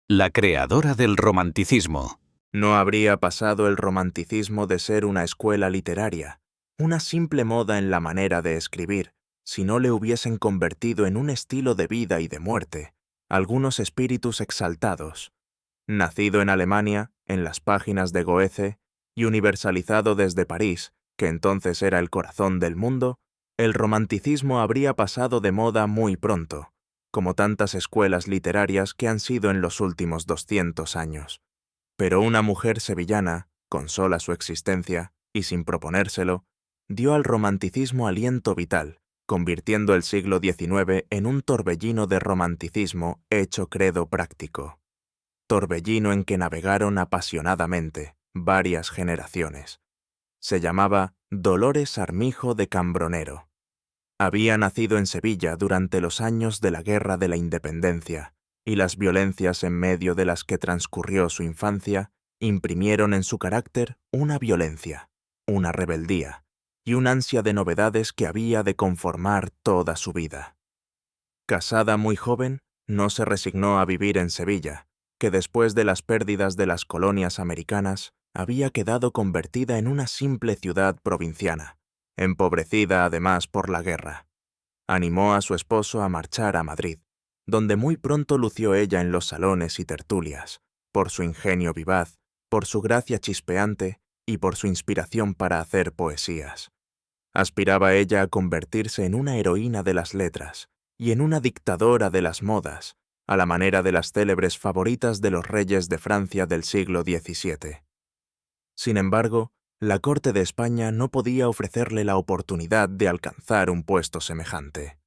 La creadora del romanticismo. No habría pasado el romanticismo de ser una escuela literaria, una simple moda en la manera de escribir, si no le hubiesen convertido en un estilo de vida y de muerte, algunos espíritus exaltados. Nacido en Alemania, en las páginas de Goethe, y universalizado desde París, que entonces era el corazón del mundo, el romanticismo habría pasado de moda muy pronto, como tantas escuelas literarias que han sido en los últimos 200 años. Pero una mujer sevillana, con sola su existencia, y sin proponérselo, dio al romanticismo aliento vital, convirtiendo el siglo XIX en un torbellino de romanticismo hecho credo práctico. Torbellino en que navegaron apasionadamente varias generaciones. Se llamaba Dolores Armijo de Cambronero. Había nacido en Sevilla durante los años de la Guerra de la Independencia, y las violencias en medio de las que transcurrió su infancia imprimieron en su carácter una violencia, una rebeldía y un ansia de novedades que había de conformar toda su vida. Casada muy joven, no se resignó a vivir en Sevilla, que después de las pérdidas de las colonias americanas había quedado convertida en una simple ciudad provinciana, empobrecida además por la guerra. Animó a su esposo a marchar a Madrid, donde muy pronto lució ella en los salones y tertulias, por su ingenio vivaz, por su gracia chispeante y por su inspiración para hacer poesías. Aspiraba ella a convertirse en una heroína de las letras y en una dictadora de las modas, a la manera de las célebres favoritas de los reyes de Francia del siglo XVII. Sin embargo, la corte de España no podía ofrecerle la oportunidad de alcanzar un puesto semejante.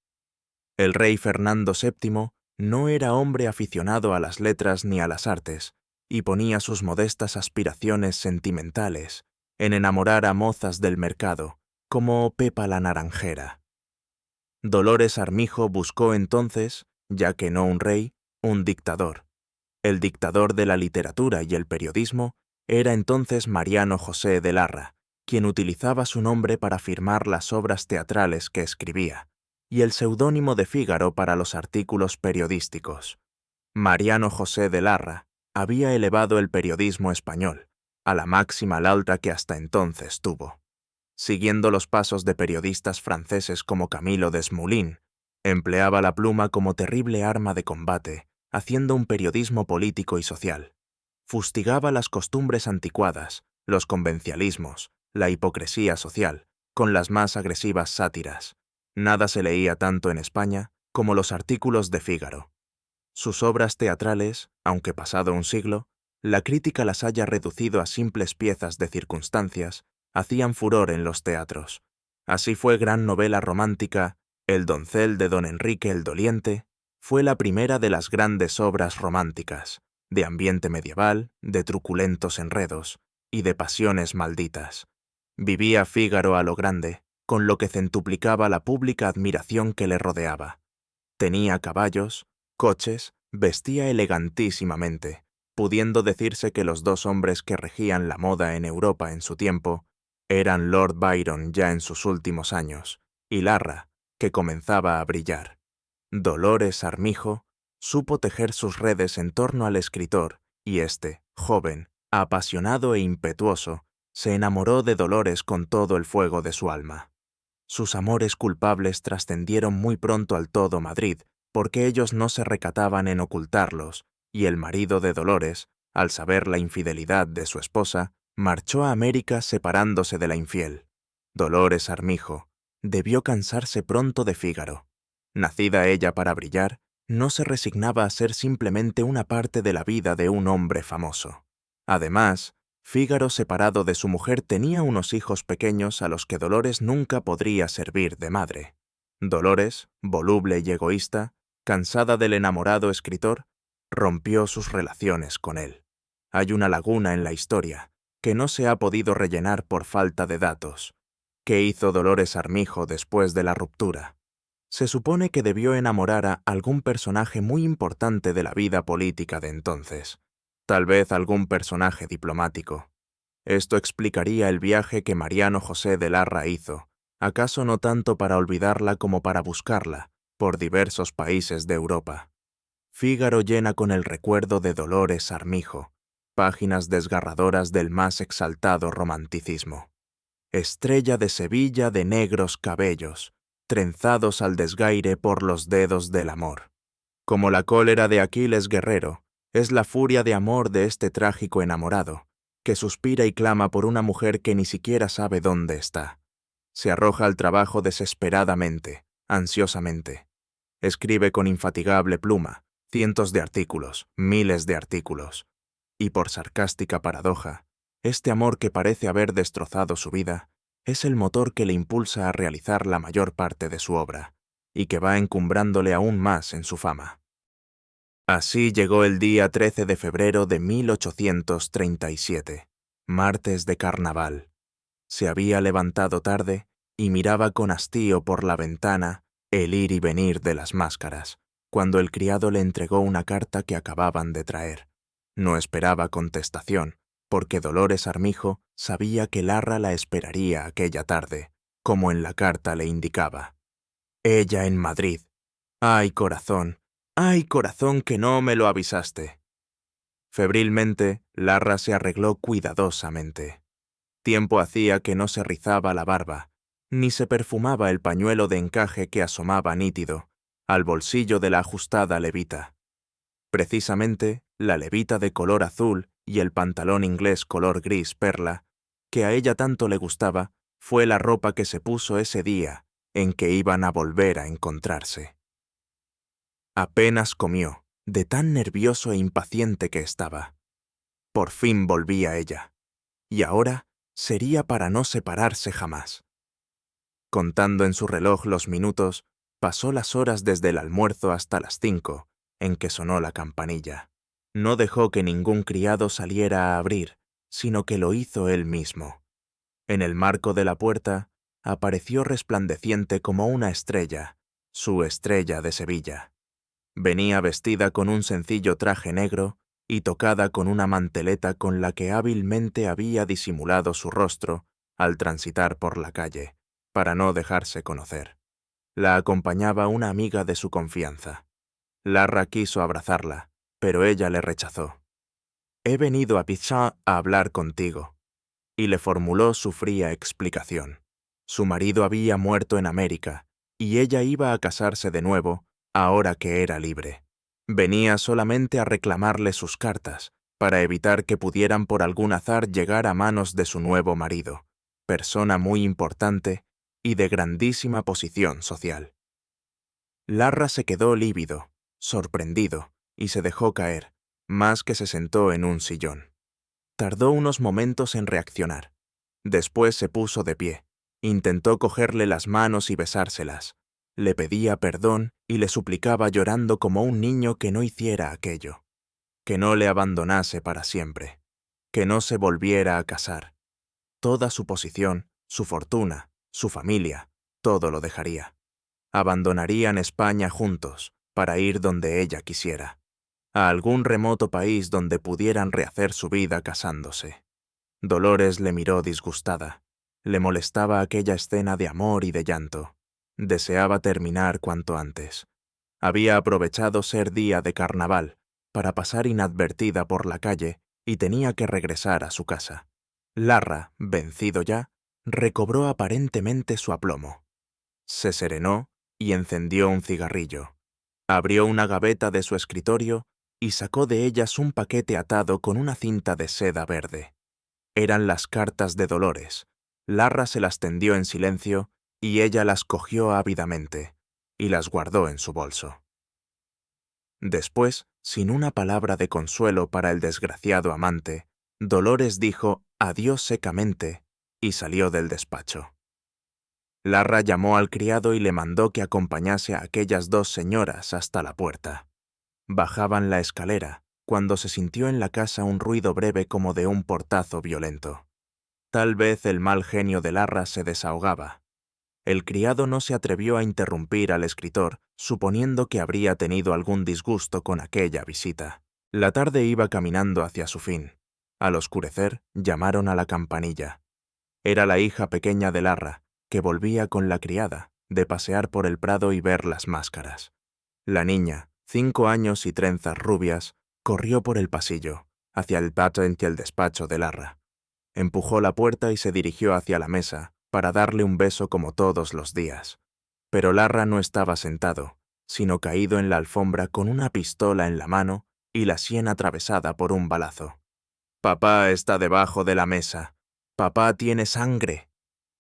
El rey Fernando VII no era hombre aficionado a las letras ni a las artes, y ponía sus modestas aspiraciones sentimentales en enamorar a mozas del mercado, como Pepa la Naranjera. Dolores Armijo buscó entonces, ya que no un rey, un dictador. El dictador de la literatura y el periodismo era entonces Mariano José de Larra, quien utilizaba su nombre para firmar las obras teatrales que escribía, y el seudónimo de Fígaro para los artículos periodísticos. Mariano José de Larra había elevado el periodismo español a la máxima alta que hasta entonces tuvo. Siguiendo los pasos de periodistas franceses como Camilo Desmoulins, empleaba la pluma como terrible arma de combate, haciendo un periodismo político y social. Fustigaba las costumbres anticuadas, los convencialismos, la hipocresía social, con las más agresivas sátiras. Nada se leía tanto en España como los artículos de Fígaro. Sus obras teatrales, aunque pasado un siglo, la crítica las haya reducido a simples piezas de circunstancias, hacían furor en los teatros. Así fue gran novela romántica, El doncel de don Enrique el Doliente, fue la primera de las grandes obras románticas, de ambiente medieval, de truculentos enredos y de pasiones malditas. Vivía Fígaro a lo grande, con lo que centuplicaba la pública admiración que le rodeaba. Tenía caballos, coches, vestía elegantísimamente, pudiendo decirse que los dos hombres que regían la moda en Europa en su tiempo eran Lord Byron ya en sus últimos años, y Larra, que comenzaba a brillar. Dolores Armijo supo tejer sus redes en torno al escritor, y éste, joven, apasionado e impetuoso, se enamoró de Dolores con todo el fuego de su alma. Sus amores culpables trascendieron muy pronto al todo Madrid, porque ellos no se recataban en ocultarlos, y el marido de Dolores, al saber la infidelidad de su esposa, marchó a América separándose de la infiel. Dolores Armijo debió cansarse pronto de Fígaro. Nacida ella para brillar, no se resignaba a ser simplemente una parte de la vida de un hombre famoso. Además, Fígaro, separado de su mujer, tenía unos hijos pequeños a los que Dolores nunca podría servir de madre. Dolores, voluble y egoísta, cansada del enamorado escritor, rompió sus relaciones con él. Hay una laguna en la historia que no se ha podido rellenar por falta de datos. ¿Qué hizo Dolores Armijo después de la ruptura? Se supone que debió enamorar a algún personaje muy importante de la vida política de entonces. Tal vez algún personaje diplomático. Esto explicaría el viaje que Mariano José de Larra hizo, acaso no tanto para olvidarla como para buscarla, por diversos países de Europa. Fígaro llena con el recuerdo de Dolores Armijo, páginas desgarradoras del más exaltado romanticismo. Estrella de Sevilla de negros cabellos, trenzados al desgaire por los dedos del amor. Como la cólera de Aquiles guerrero, es la furia de amor de este trágico enamorado, que suspira y clama por una mujer que ni siquiera sabe dónde está. Se arroja al trabajo desesperadamente, ansiosamente. Escribe con infatigable pluma, cientos de artículos, miles de artículos. Y por sarcástica paradoja, este amor que parece haber destrozado su vida es el motor que le impulsa a realizar la mayor parte de su obra, y que va encumbrándole aún más en su fama. Así llegó el día 13 de febrero de 1837, martes de carnaval. Se había levantado tarde y miraba con hastío por la ventana el ir y venir de las máscaras, cuando el criado le entregó una carta que acababan de traer. No esperaba contestación, porque Dolores Armijo sabía que Larra la esperaría aquella tarde, como en la carta le indicaba. Ella en Madrid. ¡Ay, corazón que no me lo avisaste! Febrilmente, Larra se arregló cuidadosamente. Tiempo hacía que no se rizaba la barba, ni se perfumaba el pañuelo de encaje que asomaba nítido al bolsillo de la ajustada levita. Precisamente, la levita de color azul y el pantalón inglés color gris perla, que a ella tanto le gustaba, fue la ropa que se puso ese día en que iban a volver a encontrarse. Apenas comió, de tan nervioso e impaciente que estaba. Por fin volvía ella, y ahora sería para no separarse jamás. Contando en su reloj los minutos, pasó las horas desde el almuerzo hasta las 5, en que sonó la campanilla. No dejó que ningún criado saliera a abrir, sino que lo hizo él mismo. En el marco de la puerta apareció resplandeciente como una estrella, su estrella de Sevilla. Venía vestida con un sencillo traje negro y tocada con una manteleta con la que hábilmente había disimulado su rostro al transitar por la calle, para no dejarse conocer. La acompañaba una amiga de su confianza. Larra quiso abrazarla, pero ella le rechazó. «He venido a Pichat a hablar contigo», y le formuló su fría explicación. Su marido había muerto en América, y ella iba a casarse de nuevo, ahora que era libre. Venía solamente a reclamarle sus cartas, para evitar que pudieran por algún azar llegar a manos de su nuevo marido, persona muy importante y de grandísima posición social. Larra se quedó lívido, sorprendido, y se dejó caer, más que se sentó en un sillón. Tardó unos momentos en reaccionar. Después se puso de pie, intentó cogerle las manos y besárselas. Le pedía perdón y le suplicaba llorando como un niño que no hiciera aquello, que no le abandonase para siempre, que no se volviera a casar. Toda su posición, su fortuna, su familia, todo lo dejaría. Abandonarían España juntos para ir donde ella quisiera, a algún remoto país donde pudieran rehacer su vida casándose. Dolores le miró disgustada. Le molestaba aquella escena de amor y de llanto. Deseaba terminar cuanto antes. Había aprovechado ser día de carnaval para pasar inadvertida por la calle y tenía que regresar a su casa. Larra, vencido ya, recobró aparentemente su aplomo. Se serenó y encendió un cigarrillo. Abrió una gaveta de su escritorio y sacó de ellas un paquete atado con una cinta de seda verde. Eran las cartas de Dolores. Larra se las tendió en silencio y ella las cogió ávidamente y las guardó en su bolso. Después, sin una palabra de consuelo para el desgraciado amante, Dolores dijo adiós secamente y salió del despacho. Larra llamó al criado y le mandó que acompañase a aquellas dos señoras hasta la puerta. Bajaban la escalera cuando se sintió en la casa un ruido breve como de un portazo violento. Tal vez el mal genio de Larra se desahogaba. El criado no se atrevió a interrumpir al escritor, suponiendo que habría tenido algún disgusto con aquella visita. La tarde iba caminando hacia su fin. Al oscurecer, llamaron a la campanilla. Era la hija pequeña de Larra, que volvía con la criada, de pasear por el prado y ver las máscaras. La niña, 5 años y trenzas rubias, corrió por el pasillo, hacia el patio y el despacho de Larra. Empujó la puerta y se dirigió hacia la mesa para darle un beso como todos los días. Pero Larra no estaba sentado, sino caído en la alfombra con una pistola en la mano y la sien atravesada por un balazo. «Papá está debajo de la mesa. Papá tiene sangre»,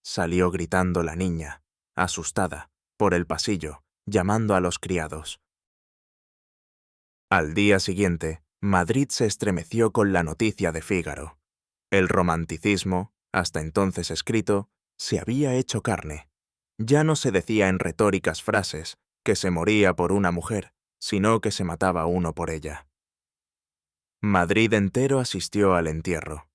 salió gritando la niña, asustada, por el pasillo, llamando a los criados. Al día siguiente, Madrid se estremeció con la noticia de Fígaro. El romanticismo, hasta entonces escrito, se había hecho carne. Ya no se decía en retóricas frases que se moría por una mujer, sino que se mataba uno por ella. Madrid entero asistió al entierro.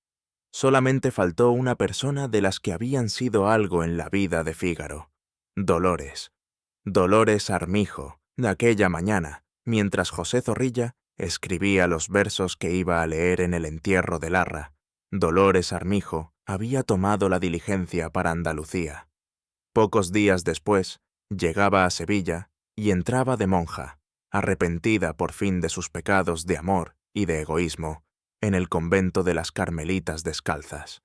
Solamente faltó una persona de las que habían sido algo en la vida de Fígaro: Dolores. Dolores Armijo, de aquella mañana, mientras José Zorrilla escribía los versos que iba a leer en el entierro de Larra. Dolores Armijo había tomado la diligencia para Andalucía. Pocos días después, llegaba a Sevilla y entraba de monja, arrepentida por fin de sus pecados de amor y de egoísmo, en el convento de las Carmelitas Descalzas.